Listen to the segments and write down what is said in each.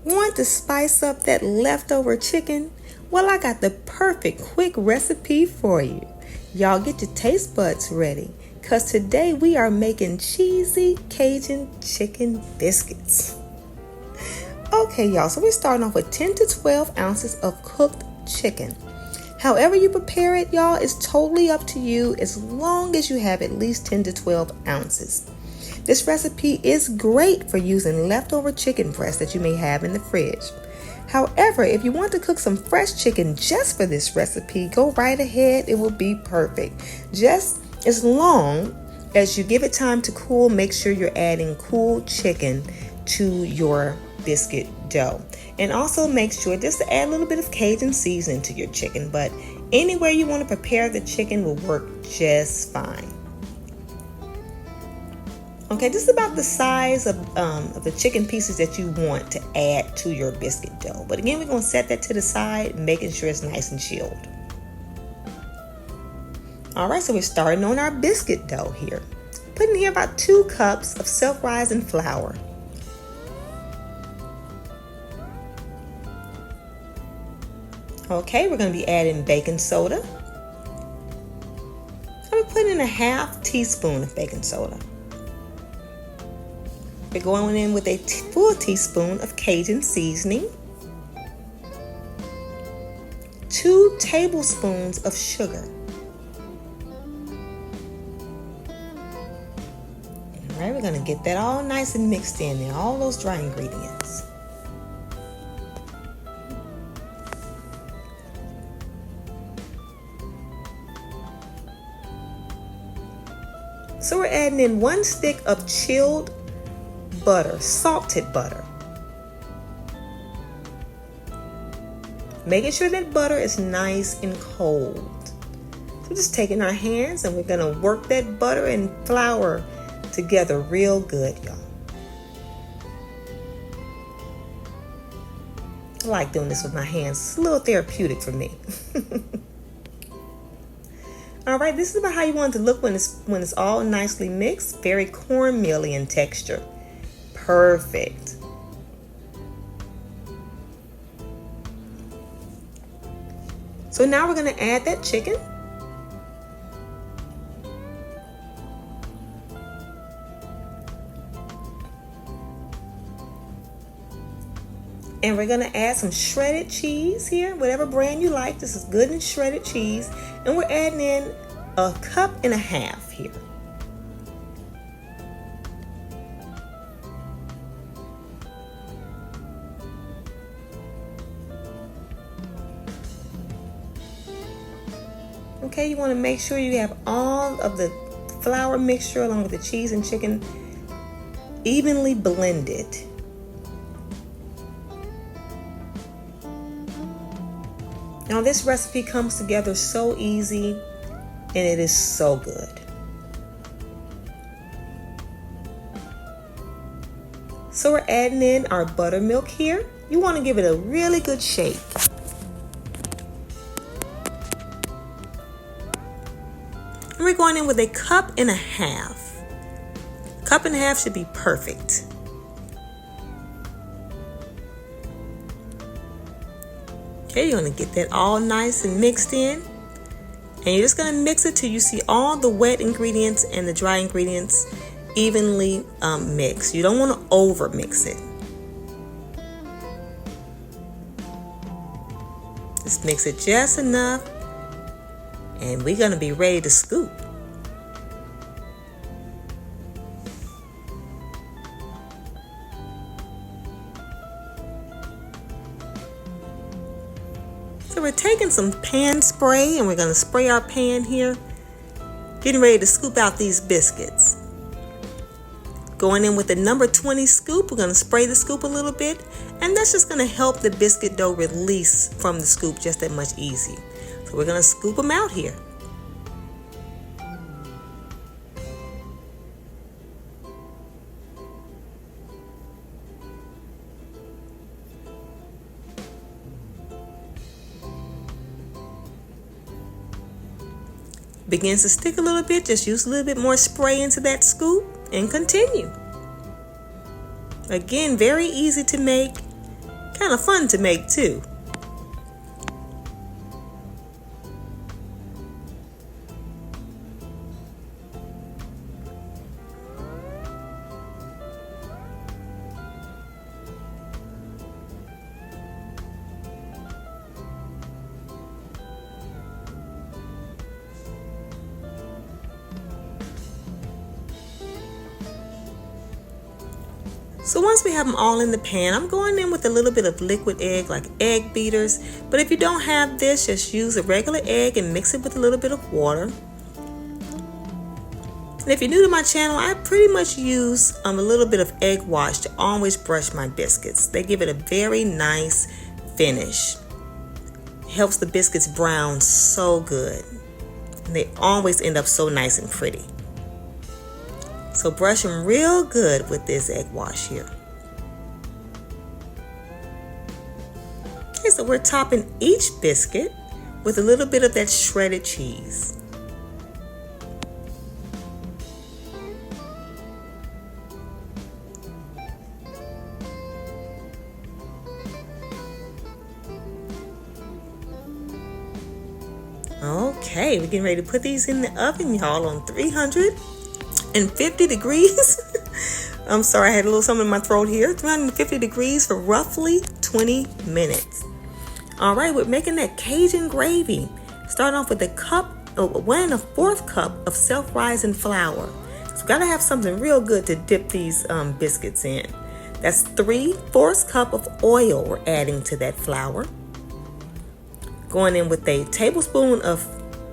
Want to spice up that leftover chicken? Well, I got the perfect quick recipe for you. Y'all get your taste buds ready, because today we are making cheesy Cajun chicken biscuits. Okay, y'all, so we're starting off with 10 to 12 ounces of cooked chicken. However you prepare it, y'all, is totally up to you as long as you have at least 10 to 12 ounces. This recipe is great for using leftover chicken breast that you may have in the fridge. However, if you want to cook some fresh chicken just for this recipe, go right ahead. It will be perfect. Just as long as you give it time to cool, make sure you're adding cool chicken to your biscuit dough. And also make sure just to add a little bit of Cajun seasoning to your chicken, but anywhere you want to prepare the chicken will work just fine. Okay, this is about the size of the chicken pieces that you want to add to your biscuit dough. But again, we're going to set that to the side, making sure it's nice and chilled. All right, so we're starting on our biscuit dough here. Putting here about 2 cups of self-rising flour. Okay, we're going to be adding baking soda. I'm putting in a half teaspoon of baking soda. We're going in with a full teaspoon of Cajun seasoning, 2 tablespoons of sugar. All right, we're going to get that all nice and mixed in there, all those dry ingredients. So we're adding in 1 stick of chilled butter, salted butter. Making sure that butter is nice and cold. So just taking our hands and we're going to work that butter and flour together real good, y'all. I like doing this with my hands. It's a little therapeutic for me. All right, this is about how you want it to look when it's all nicely mixed. Very cornmeal-y in texture. Perfect. So now we're going to add that chicken. And we're going to add some shredded cheese here, whatever brand you like. This is good and shredded cheese. And we're adding in 1.5 cups here. Okay, you want to make sure you have all of the flour mixture along with the cheese and chicken evenly blended. Now this recipe comes together so easy and it is so good. So we're adding in our buttermilk here. You want to give it a really good shake. And we're going in with 1.5 cups. 1.5 cups should be perfect. Okay, you're going to get that all nice and mixed in. And you're just going to mix it till you see all the wet ingredients and the dry ingredients evenly mixed. You don't want to over mix it. Just mix it just enough. And we're going to be ready to scoop. So we're taking some pan spray and we're going to spray our pan here. Getting ready to scoop out these biscuits. Going in with the number 20 scoop, we're going to spray the scoop a little bit. And that's just going to help the biscuit dough release from the scoop just that much easier. So we're going to scoop them out here. Begins to stick a little bit, just use a little bit more spray into that scoop and continue. Again, very easy to make Kind of fun to make too. So once we have them all in the pan, I'm going in with a little bit of liquid egg, like egg beaters. But if you don't have this, just use a regular egg and mix it with a little bit of water. And if you're new to my channel, I pretty much use a little bit of egg wash to always brush my biscuits. They give it a very nice finish. It helps the biscuits brown so good. And they always end up so nice and pretty. So brush them real good with this egg wash here. Okay, so we're topping each biscuit with a little bit of that shredded cheese. Okay, we're getting ready to put these in the oven, y'all, on 350 degrees. I'm sorry, I had a little something in my throat here. 350 degrees for roughly 20 minutes. All right, we're making that Cajun gravy. Start off with a cup, 1 1/4 cup of self-rising flour. So we gotta have something real good to dip these biscuits in. That's 3/4 cup of oil we're adding to that flour. Going in with a tablespoon of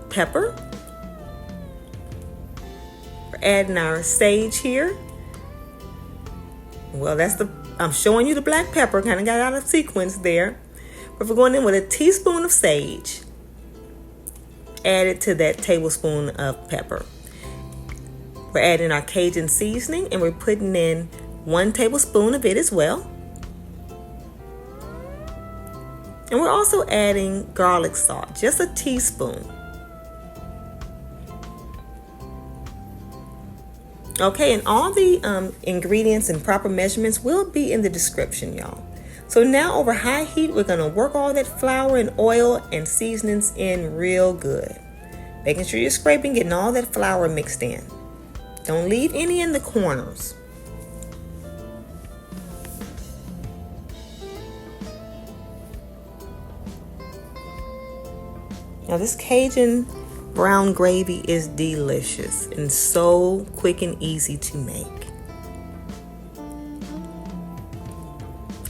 pepper. We're adding our sage here. Well, I'm showing you the black pepper, kind of got out of sequence there. But we're going in with a teaspoon of sage added to that tablespoon of pepper. We're adding our Cajun seasoning, and we're putting in 1 tablespoon of it as well. And we're also adding garlic salt, just a teaspoon. Okay, and all the ingredients and proper measurements will be in the description, y'all. So now over high heat, we're gonna work all that flour and oil and seasonings in real good. Making sure you're scraping, getting all that flour mixed in. Don't leave any in the corners. Now this Cajun brown gravy is delicious and so quick and easy to make.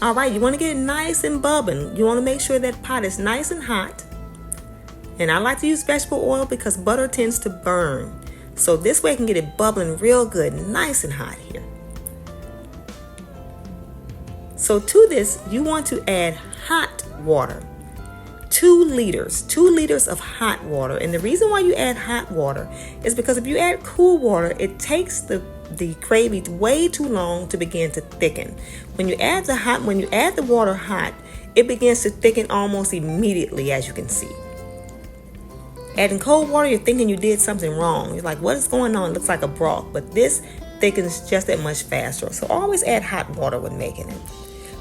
All right, you want to get it nice and bubbling. You want to make sure that pot is nice and hot. And I like to use vegetable oil because butter tends to burn. So this way I can get it bubbling real good, nice and hot here. So to this, you want to add hot water. 2 liters of hot water. And the reason why you add hot water is because if you add cool water, it takes the gravy way too long to begin to thicken. When you add the water hot, it begins to thicken almost immediately, as you can see. Adding cold water, you're thinking you did something wrong. You're like, what is going on? It looks like a broth, but this thickens just that much faster. So always add hot water when making it.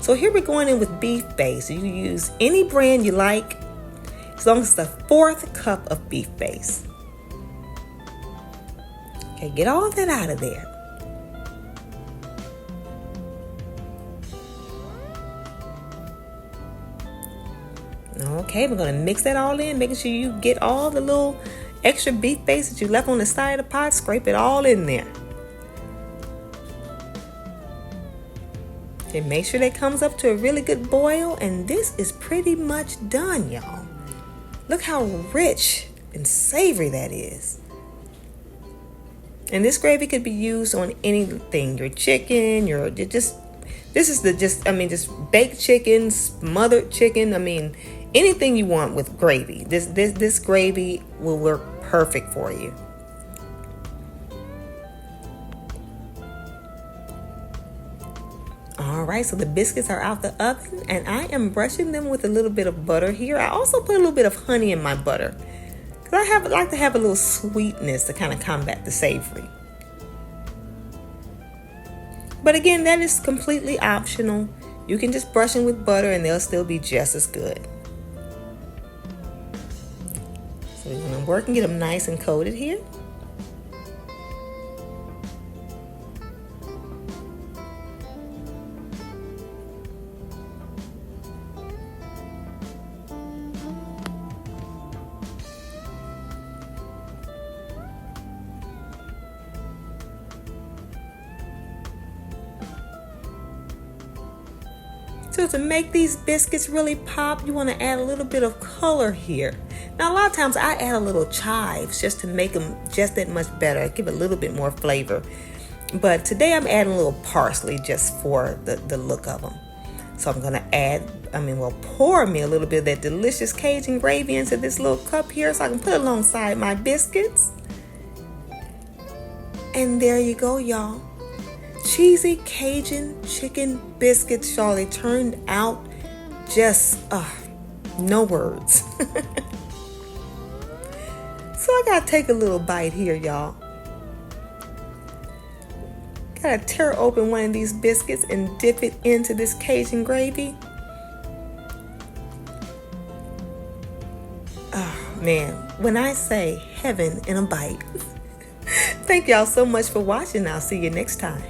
So here we're going in with beef base. You use any brand you like, as long as it's a 1/4 cup of beef base. Okay, get all that out of there. Okay, we're gonna mix that all in, making sure you get all the little extra beef base that you left on the side of the pot, scrape it all in there. And make sure that comes up to a really good boil, and this is pretty much done, y'all. Look how rich and savory that is. And this gravy could be used on anything, your chicken, just baked chicken, smothered chicken, anything you want with gravy. This gravy will work perfect for you. All right, so the biscuits are out the oven, and I am brushing them with a little bit of butter here. I also put a little bit of honey in my butter because I like to have a little sweetness to kind of combat the savory. But again, that is completely optional. You can just brush them with butter and they'll still be just as good. So we're going to work and get them nice and coated here. So to make these biscuits really pop, you want to add a little bit of color here. Now a lot of times I add a little chives just to make them just that much better, give it a little bit more flavor. But today I'm adding a little parsley just for the look of them. So I'm going to pour me a little bit of that delicious Cajun gravy into this little cup here so I can put it alongside my biscuits. And there you go, y'all. Cheesy Cajun chicken biscuits, y'all. They turned out just, no words. So I gotta take a little bite here, y'all. Gotta tear open one of these biscuits and dip it into this Cajun gravy. Oh man, when I say heaven in a bite. Thank y'all so much for watching. I'll see you next time.